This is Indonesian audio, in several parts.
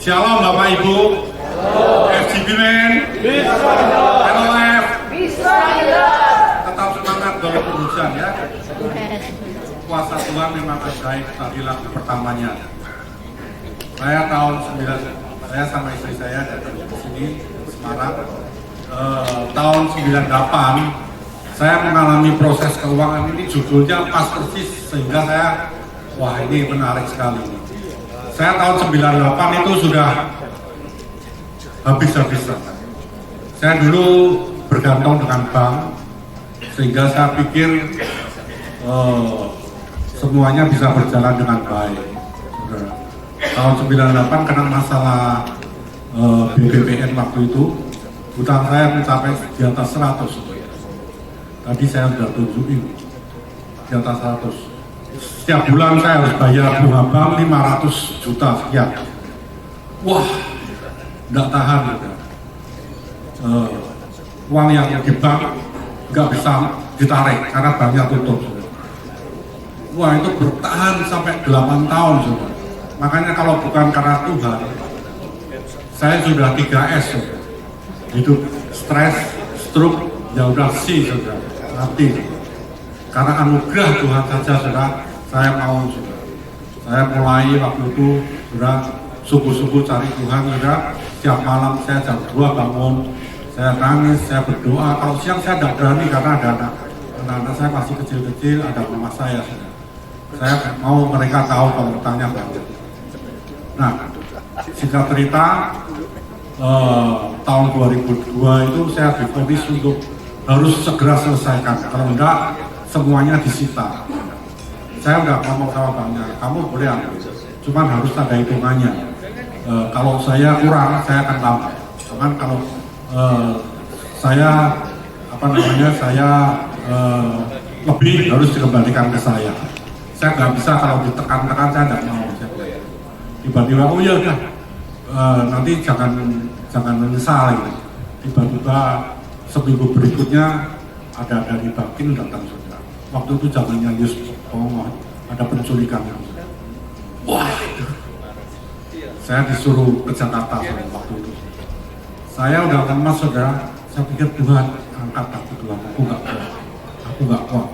Shalom Bapak Ibu. FGB Men. LOF. Tetap semangat walaupun hujan ya. Kuasa Tuhan memang ajaib, tadi lagu pertamanya. Saya saya sama istri saya dari sini Semarang. Tahun 98 saya mengalami proses keuangan ini, judulnya pas persis sehingga saya wah ini menarik sekali. Saya tahun 98 itu sudah habis-habisan. Saya dulu bergantung dengan bank sehingga saya pikir semuanya bisa berjalan dengan baik. Tahun 98 kena masalah BPPN waktu itu, utang saya mencapai di atas 100. Tadi saya sudah tunjukin di atas 100. Setiap bulan saya harus bayar bunga bank 500 juta sekian. Wah, tidak tahan gitu. Uang yang di bank nggak bisa ditarik karena banknya tutup. Wah, itu bertahan sampai 8 tahun sudah. Makanya kalau bukan karena Tuhan, saya sudah 3S sudah. Hidup stres, stroke, ya udah sudah mati. Karena anugerah Tuhan saja sudah, saya mau sudah. Saya mulai waktu itu sudah subuh-subuh cari Tuhan sudah. Setiap malam saya jam 2 bangun, saya nangis, saya berdoa. Kalau siang saya tidak berani karena ada anak-anak saya masih kecil-kecil, ada mama saya sudah. Saya mau mereka tahu kalau bertanya banyak. Nah, singkat cerita, tahun 2002 itu saya difonis untuk harus segera selesaikan. Kalau enggak, semuanya disita. Saya udah ngomong sama banknya, kamu boleh ambil, cuman harus ada hitungannya. Kalau saya kurang, saya akan tambah. Cuman kalau saya lebih harus dikembalikan ke saya. Saya nggak bisa kalau ditekan-tekan, saya nggak mau. Tiba-tiba, oh ya udah, nanti jangan menyesal. Gitu. Tiba-tiba seminggu berikutnya ada dari Bakin datang sudah. Waktu itu zamannya Yus ada penculikan. Wah, saya disuruh ke Jakarta waktu itu. Saya udah lemas sudah. Saya pikir Tuhan angkat aku Tuhan, aku nggak kuat.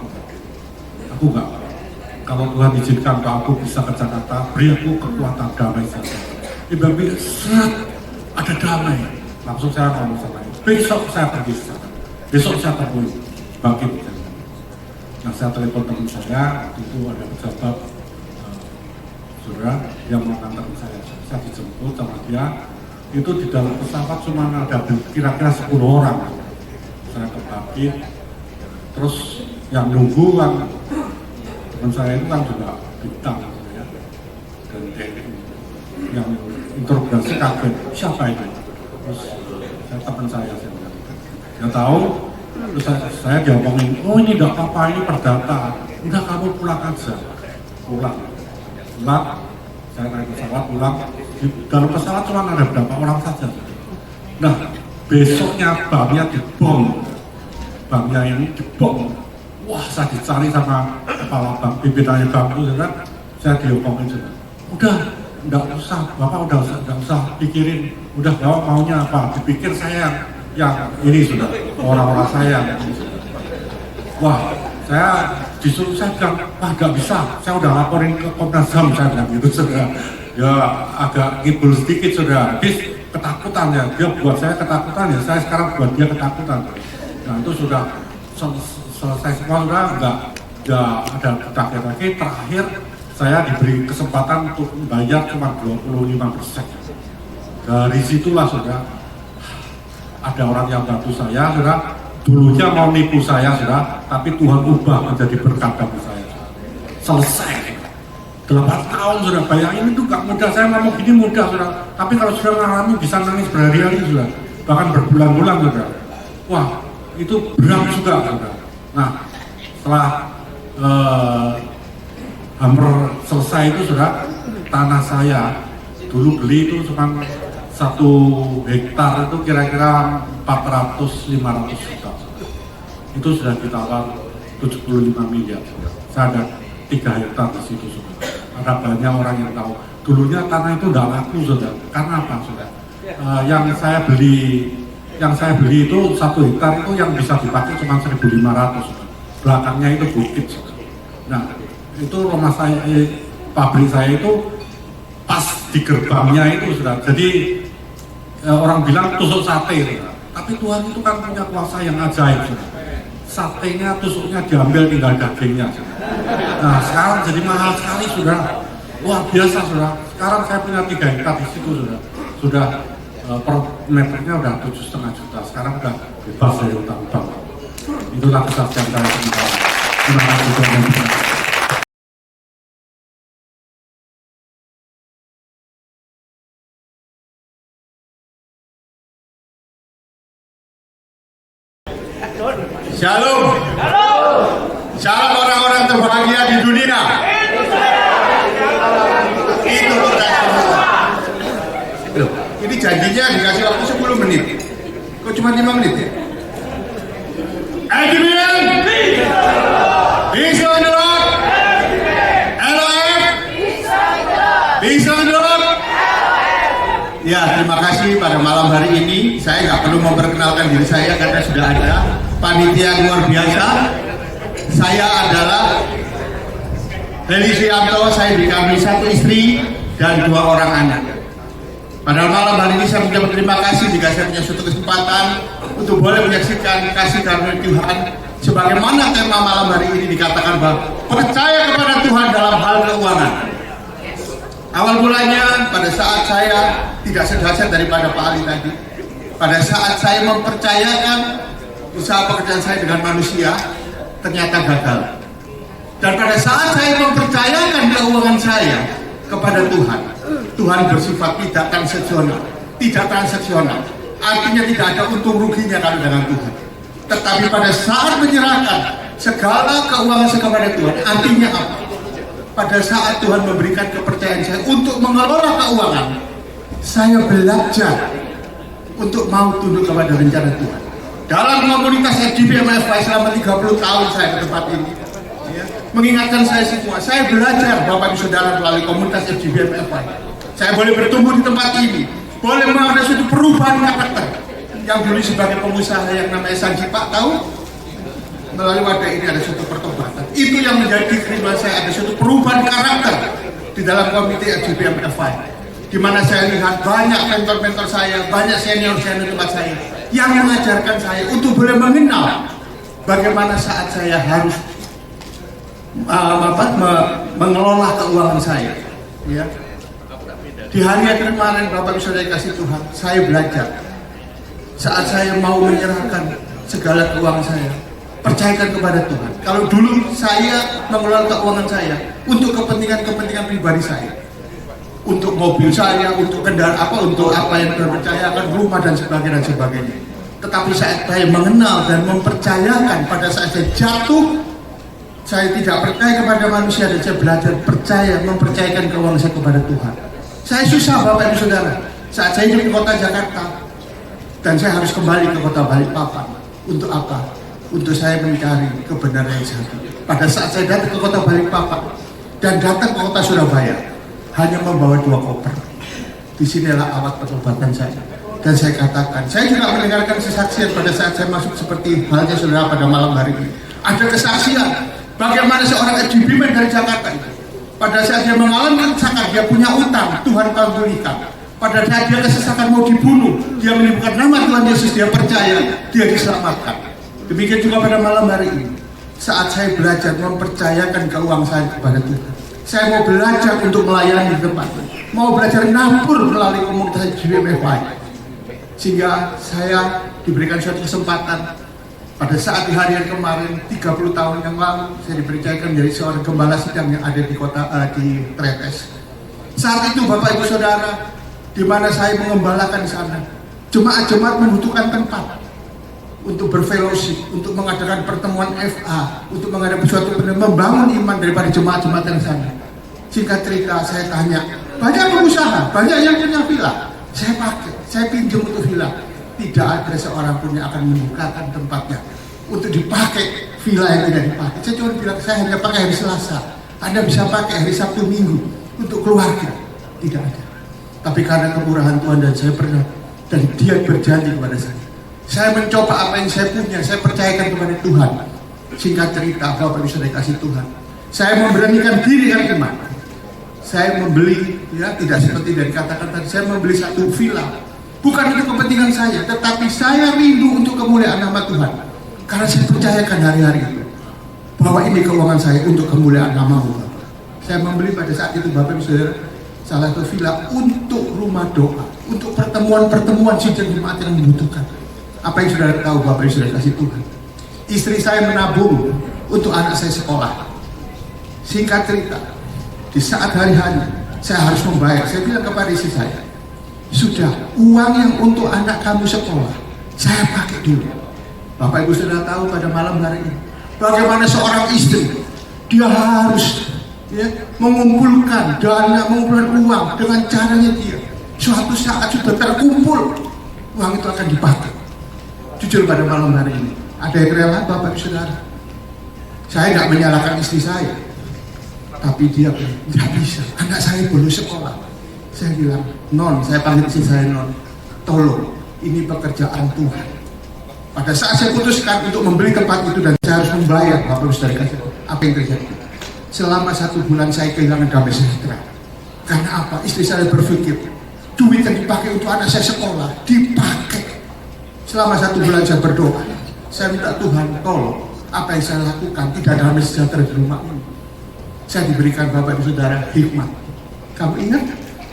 Kalau Tuhan izinkan kalau aku bisa ke Jakarta, beri aku kekuatan damai saja. Tiba-tiba ada damai. Langsung saya ngomong sama dia. Besok saya pergi ke sana. Besok saya temui Bakin. Nah, saya telepon teman saya, itu ada pejabat saudara yang mengantar saya. Saya dijemput sama dia. Itu di dalam pesawat cuma ada kira-kira 10 orang. Saya ke Bakin. Terus yang nunggu kan teman saya itu kan juga bintang ya. Dan yang interogasi kaget, siapa itu? Terus teman saya bilang, dia tahu. Terus saya diomongin, oh ini tidak apa-apa, ini perdata. Udah kamu pulang aja. Pulang, saya naik pesawat, pulang. Di dalam pesawat cuma ada berapa orang saja. Nah, besoknya banknya dibom. Banknya ini dibom. Wah, saya dicari sama kepala bank, pimpinannya bank itu, saya diomongin juga. Udah, enggak usah, Bapak enggak usah pikirin. Udah, Bapak maunya apa? Dipikir saya yang ini sudah, orang-orang saya yang ini sudah. Wah, saya disuruh, saya bilang, wah nggak bisa, saya udah laporin ke Komnas HAM, saya bilang gitu sudah. Ya agak ngibul sedikit sudah, habis ketakutan ya, dia buat saya ketakutan ya, saya sekarang buat dia ketakutan. Nah itu sudah selesai semua, sudah nggak ada takut lagi. Terakhir saya diberi kesempatan untuk membayar cuma 25%. Dari situlah sudah ada orang yang bantu saya, sudah dulunya mau nipu saya, sudah, tapi Tuhan ubah menjadi berkat bagi saya. Selesai. 8 tahun sudah, bayangin itu gak mudah. Saya ngomong gini mudah sudah, tapi kalau sudah mengalami bisa nangis berhari-hari sudah, bahkan berbulan-bulan sudah. Wah, itu berat juga sudah. Nah, setelah hampir selesai itu sudah, tanah saya dulu beli itu cuma 1 hektar itu kira-kira 400-500 juta. Itu sudah ditawar 75 miliar. Saya ada 3 hektar di situ. Ada banyak orang yang tahu Dulunya tanah itu udah laku sudah. Karena apa sudah? Yang saya beli itu 1 hektar itu yang bisa dipakai cuma 1.500. Belakangnya itu bukit. Nah, itu rumah saya, pabrik saya itu pas di gerbangnya itu sudah. Jadi orang bilang tusuk sate, sudah. Tapi Tuhan itu kan punya kuasa yang ajaib, sudah. Satenya, tusuknya diambil, tinggal dagingnya, sudah. Nah, sekarang jadi mahal sekali, sudah. Luar biasa, sudah. Sekarang saya punya 3 hektar di situ, sudah. Per meternya udah 7,5 juta. Sekarang udah bebas dari utang-utang. Itulah kesaksian saya sementara. Terima kasih Tuhan. Shalom. Shalom orang-orang terbahagia di dunia. Itu kita semua. Loh, ini janjinya dikasih waktu 10 menit. Kok cuma 5 menit ya? Adrian! Bisa menurut? LOF? Bisa menurut? Ya, terima kasih pada malam hari ini. Saya nggak perlu memperkenalkan diri saya karena sudah ada panitia luar biasa. Saya adalah Heli Suyanto. Saya dikawini 1 istri dan 2 orang anak. Pada malam hari ini saya mengucapkan terima kasih jika saya punya suatu kesempatan untuk boleh menyaksikan kasih karunia Tuhan. Sebagaimana tema malam hari ini dikatakan bahwa percaya kepada Tuhan dalam hal keuangan. Awal mulanya pada saat saya tidak sedahsyat daripada Pak Ali tadi. Pada saat saya mempercayakan usaha pekerjaan saya dengan manusia, ternyata gagal. Dan pada saat saya mempercayakan keuangan saya kepada Tuhan, Tuhan bersifat tidak transaksional. Tidak transaksional. Artinya tidak ada untung ruginya kalau dengan Tuhan. Tetapi pada saat menyerahkan segala keuangan saya kepada Tuhan, artinya apa? Pada saat Tuhan memberikan kepercayaan saya untuk mengelola keuangan, saya belajar untuk mau tunduk kepada rencana Tuhan. Dalam komunitas FGBMFY selama 30 tahun saya di tempat ini, ya, mengingatkan saya semua, saya belajar Bapak Ibu Saudara melalui komunitas FGBMFY. Saya boleh bertumbuh di tempat ini, boleh mengalami suatu perubahan karakter. Yang dulu sebagai pengusaha yang namanya Sanji Pak tahu, melalui wadah ini ada suatu pertobatan. Itu yang menjadi kerinduan saya, ada suatu perubahan karakter di dalam komite FGBMFY, di mana saya lihat banyak mentor-mentor saya, banyak senior-senior tempat saya yang mengajarkan saya untuk boleh mengenal bagaimana saat saya harus mengelola keuangan saya. Ya. Di hari yang kemarin Bapak bisa dikasih Tuhan, saya belajar saat saya mau menyerahkan segala keuangan saya, percayakan kepada Tuhan. Kalau dulu saya mengelola keuangan saya untuk kepentingan pribadi saya, untuk mobil saya, untuk kendaraan untuk apa yang saya percayakan, rumah dan sebagainya. Tetapi saat saya mengenal dan mempercayakan, pada saat saya jatuh, saya tidak percaya kepada manusia dan saya belajar percaya, mempercayakan keuangan saya kepada Tuhan. Saya susah Bapak Ibu Saudara, saat saya hidup di kota Jakarta dan saya harus kembali ke kota Balikpapan. Untuk apa? Untuk saya mencari kebenaran yang satu. Pada saat saya datang ke kota Balikpapan dan datang ke kota Surabaya, hanya membawa 2 koper. Disinilah awal pertobatan saya. Dan saya katakan, saya juga mendengarkan kesaksian pada saat saya masuk seperti halnya saudara pada malam hari ini. Ada kesaksian bagaimana seorang FGB dari Jakarta itu, pada saat dia mengalami kesesakan, dia punya utang, Tuhan pulihkan. Pada saat dia kesesakan mau dibunuh, dia menyebutkan nama Tuhan Yesus, dia percaya, dia diselamatkan. Demikian juga pada malam hari ini, saat saya belajar mempercayakan keuangan saya kepada Tuhan. Saya mau belajar untuk melayani di tempat, mau belajar nabur melalui komunitas GBMFY, sehingga saya diberikan suatu kesempatan pada saat di hari yang kemarin 30 tahun yang lalu saya dipercayakan menjadi seorang gembala sidang yang ada di kota di Tretes. Saat itu Bapak Ibu Saudara, di mana saya mengembalakan di sana, jemaat-jemaat membutuhkan tempat untuk berfellowship, untuk mengadakan pertemuan FA, untuk mengadakan suatu membangun iman daripada jemaat-jemaat yang sana. Singkat cerita, saya tanya, banyak pengusaha, banyak yang punya villa, saya pakai, saya pinjam untuk villa. Tidak ada seorang pun yang akan membukakan tempatnya untuk dipakai villa yang tidak dipakai. Saya cuma bilang, saya hanya pakai hari Selasa, Anda bisa pakai hari Sabtu Minggu untuk keluarga. Tidak ada. Tapi karena kemurahan Tuhan dan saya pernah, dan Dia berjanji kepada saya mencoba apa yang saya punya, saya percayakan kepada Tuhan. Singkat cerita, Bapak Ibu Saudara kasih Tuhan, saya memberanikan diri dengan iman. Saya membeli, ya tidak seperti dari kata-kata, saya membeli satu villa. Bukan untuk kepentingan saya, tetapi saya rindu untuk kemuliaan nama Tuhan. Karena saya percayakan hari-hari itu bahwa ini keuangan saya untuk kemuliaan nama-Mu. Saya membeli pada saat itu, Bapak Ibu Saudara, salah satu villa untuk rumah doa, untuk pertemuan-pertemuan sidang jemaat yang membutuhkan. Apa yang Saudara tahu, Bapak Ibu Saudara kasih Tuhan, istri saya menabung untuk anak saya sekolah. Singkat cerita, di saat hari-hari saya harus membayar, saya bilang kepada istri saya, sudah, uang yang untuk anak kamu sekolah saya pakai dulu. Bapak Ibu Saudara tahu pada malam hari ini bagaimana seorang istri, dia harus mengumpulkan dana, mengumpulkan uang dengan caranya dia. Suatu saat sudah terkumpul, uang itu akan dipakai. Jujur pada malam hari ini, ada yang rela, Bapak Ibu Saudara. Saya tidak menyalahkan istri saya, tapi dia bilang, tidak bisa, anak saya belum sekolah. Saya bilang, non, saya panggil istri saya, non, tolong, ini pekerjaan Tuhan. Pada saat saya putuskan untuk membeli tempat itu dan saya harus membayar, Bapak Ibu Saudara, apa yang terjadi? Selama 1 bulan saya kehilangan damai sejahtera. Karena apa? Istri saya berpikir, duit yang dipakai untuk anak saya sekolah dipakai. Selama 1 bulan saya berdoa, saya minta Tuhan tolong apa yang saya lakukan tidak damai sejahtera di rumah ini. Saya diberikan Bapak Ibu Saudara hikmat. Kamu ingat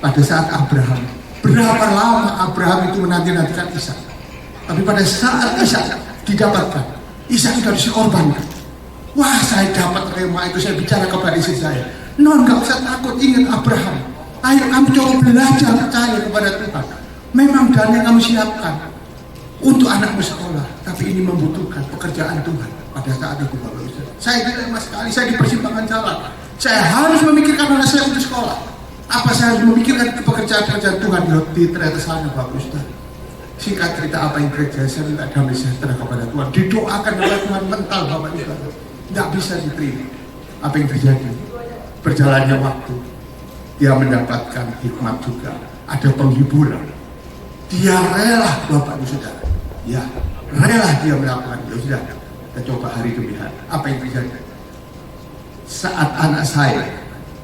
pada saat Abraham, berapa lama Abraham itu menanti-nantikan Ishak. Tapi pada saat Ishak didapatkan, Ishak itu harus dikorbankan. Wah, saya dapat rema itu. Saya bicara kepada istri saya, non, gak usah takut, ingat Abraham. Ayo kamu coba belajar percaya kepada Tuhan. Memang dana yang kamu siapkan untuk anakmu sekolah, tapi ini membutuhkan pekerjaan Tuhan. Pada saat itu Bapak Ibu, saya dilema sekali, saya di persimpangan jalan. Saya harus memikirkan anak saya untuk sekolah. Apa saya harus memikirkan pekerjaan-pekerjaan Tuhan di ternyata sana, Bapak Ibu. Singkat cerita apa yang terjadi, saya minta damai sejahtera kepada Tuhan. Didoakan oleh Tuhan mental, Bapak Ibu. Tidak bisa diterima. Apa yang terjadi? Berjalannya waktu, dia mendapatkan hikmat juga. Ada penghiburan. Dia rela, Bapak Ibu Saudara. Ya, rela dia melakukan. Ya sudah, kita coba hari demi hari. Apa yang terjadi? Saat anak saya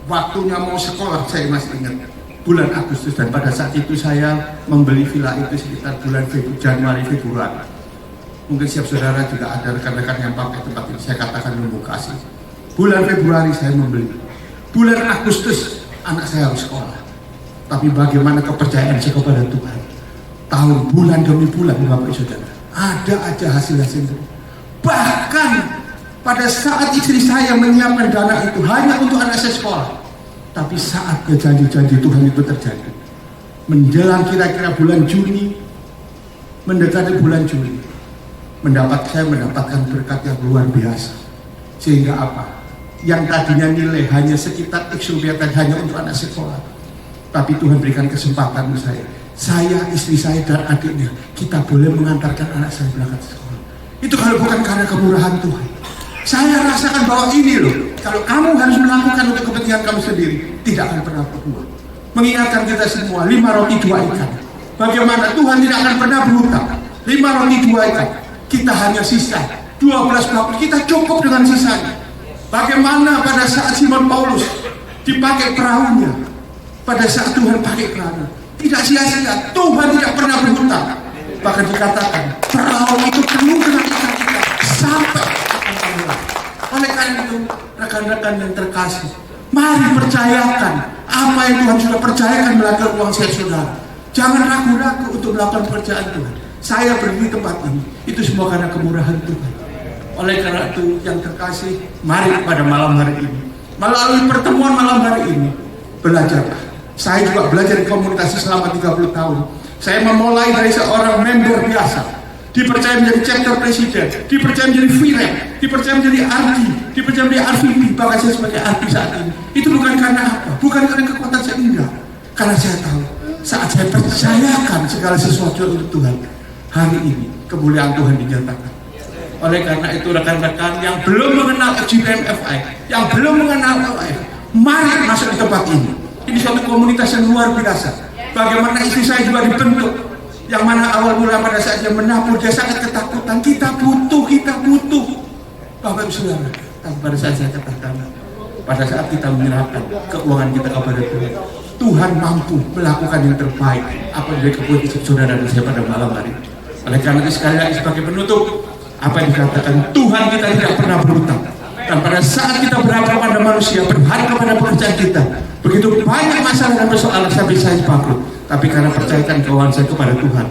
waktunya mau sekolah, saya masih ingat bulan Agustus, dan pada saat itu saya membeli villa itu sekitar bulan Januari Februari. Mungkin siap saudara juga ada rekan-rekan yang pakai tempat ini, saya katakan memukasi. Bulan Februari saya membeli, bulan Agustus anak saya harus sekolah. Tapi bagaimana kepercayaan saya kepada Tuhan? Tahun, bulan demi bulan, Bapak Ibu Saudara, ada aja hasil-hasil. Bahkan pada saat istri saya menyiapkan dana itu hanya untuk anak saya sekolah, tapi saatnya janji-janji Tuhan itu terjadi. Menjelang kira-kira bulan Juni, mendekati bulan Juli, saya mendapatkan berkat yang luar biasa. Sehingga apa? Yang tadinya nilai hanya sekitar X rupiah hanya untuk anak sekolah, tapi Tuhan berikan kesempatan untuk saya, istri saya dan adiknya, kita boleh mengantarkan anak saya berangkat sekolah. Itu kalau bukan karena kemurahan Tuhan. Saya rasakan bahwa ini loh, kalau kamu harus melakukan untuk kepentingan kamu sendiri, tidak akan pernah berbuat. Mengingatkan kita semua, 5 roti 2 ikan. Bagaimana Tuhan tidak akan pernah berhutang. 5 roti 2 ikan, kita hanya sisa 12 bakul, kita cukup dengan sisanya. Bagaimana pada saat Simon Paulus dipakai perahunya, pada saat Tuhan pakai perahu, tidak sia-sia, Tuhan tidak pernah berhutang. Bahkan dikatakan perahu itu penuh dengan ikan-ikan sampai akan tenggelam. Oleh karena itu, rekan-rekan yang terkasih, mari percayakan apa yang Tuhan sudah percayakan melalui uang saudara. Jangan ragu-ragu untuk melakukan pekerjaan Tuhan. Saya berdiri di tempat ini, itu semua karena kemurahan Tuhan. Oleh karena itu, yang terkasih, mari pada malam hari ini, melalui pertemuan malam hari ini, belajarlah. Saya juga belajar di komunitas selama 30 tahun. Saya memulai dari seorang member biasa, dipercaya menjadi chapter presiden, dipercaya menjadi VREM, dipercaya menjadi RD, dipercaya menjadi RVP, bahkan saya sebagai RD saat ini. Itu bukan karena apa? Bukan karena kekuatan saya, enggak. Karena saya tahu, saat saya percayakan segala sesuatu untuk Tuhan, hari ini kemuliaan Tuhan dinyatakan. Oleh karena itu, rekan-rekan yang belum mengenal GPMFI, yang belum mengenal LF, mari masuk di tempat ini. Ini suatu komunitas yang luar biasa. Bagaimana istri saya juga dibentuk. Yang mana awal mula pada saat dia menabur, dia sangat ketakutan. Kita butuh. Bapak Ibu Saudara, tapi pada saat saya katakan, pada saat kita menyerahkan keuangan kita kepada Tuhan, Tuhan mampu melakukan yang terbaik apa yang kebutuhan saudara dan saya pada malam hari. Oleh karena itu sekali lagi sebagai penutup, apa yang dikatakan Tuhan kita tidak pernah berhutang. Dan pada saat kita berharap pada manusia, berharap kepada pekerjaan kita, begitu banyak masalah dan persoalan sampai saya bangkrut. Tapi karena percayakan keuangan saya kepada Tuhan,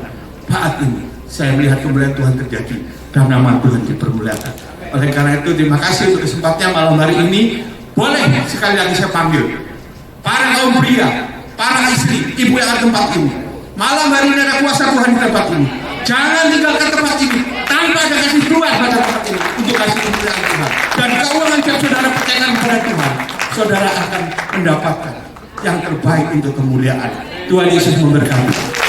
saat ini saya melihat kemuliaan Tuhan terjadi dan nama Tuhan dipermuliakan. Oleh karena itu terima kasih untuk kesempatnya malam hari ini. Boleh sekali lagi saya panggil para kaum pria, para istri, ibu yang ada tempat ini. Malam hari ini ada kuasa Tuhan di tempat ini. Jangan tinggalkan tempat ini tanpa ada kasih Tuhan pada tempat ini untuk kasih kemuliaan Tuhan. Dan keuangan yang saudara percayakan kepada Tuhan, saudara akan mendapatkan yang terbaik untuk kemuliaan. Tuhan Yesus memberkati.